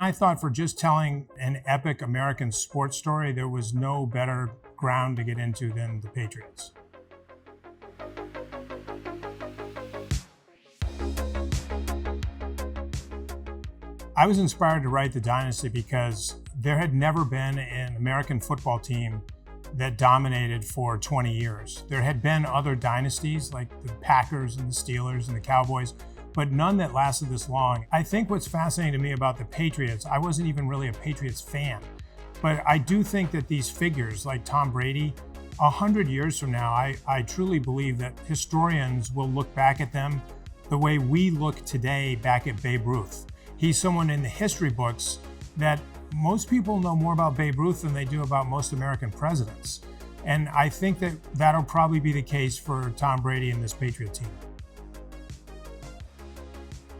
I thought for just telling an epic American sports story, there was no better ground to get into than the Patriots. I was inspired to write the Dynasty because there had never been an American football team that dominated for 20 years. There had been other dynasties like the Packers and the Steelers and the Cowboys, but none that lasted this long. I think what's fascinating to me about the Patriots, I wasn't even really a Patriots fan, but I do think that these figures like Tom Brady, 100 years from now, I truly believe that historians will look back at them the way we look today back at Babe Ruth. He's someone in the history books that most people know more about Babe Ruth than they do about most American presidents. And I think that that'll probably be the case for Tom Brady and this Patriot team.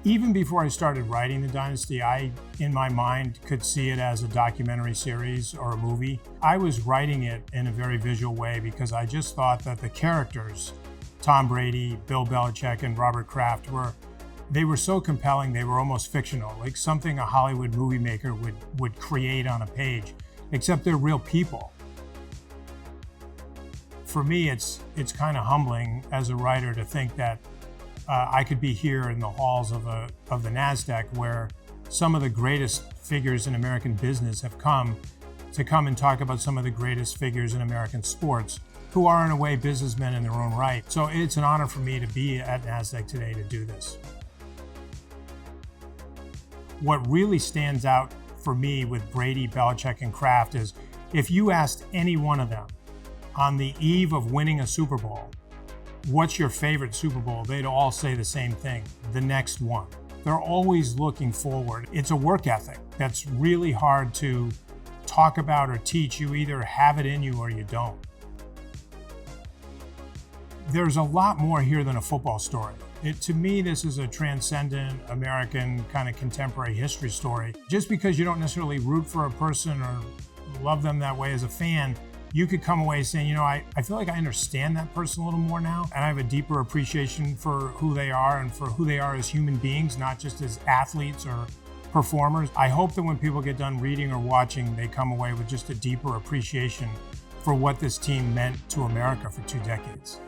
Even before I started writing the Dynasty, I, in my mind, could see it as a documentary series or a movie. I was writing it in a very visual way because I just thought that the characters, Tom Brady, Bill Belichick, and Robert Kraft, they were so compelling, they were almost fictional, like something a Hollywood movie maker would create on a page, except they're real people. For me, it's kind of humbling as a writer to think that I could be here in the halls of the Nasdaq, where some of the greatest figures in American business have come and talk about some of the greatest figures in American sports, who are in a way businessmen in their own right. So it's an honor for me to be at Nasdaq today to do this. What really stands out for me with Brady, Belichick, and Kraft is if you asked any one of them on the eve of winning a Super Bowl, what's your favorite Super Bowl? They'd all say the same thing, the next one. They're always looking forward. It's a work ethic that's really hard to talk about or teach. You either have it in you or you don't. There's a lot more here than a football story. To me, this is a transcendent American kind of contemporary history story. Just because you don't necessarily root for a person or love them that way as a fan, you could come away saying, I feel like I understand that person a little more now, and I have a deeper appreciation for who they are and for who they are as human beings, not just as athletes or performers. I hope that when people get done reading or watching, they come away with just a deeper appreciation for what this team meant to America for 2 decades.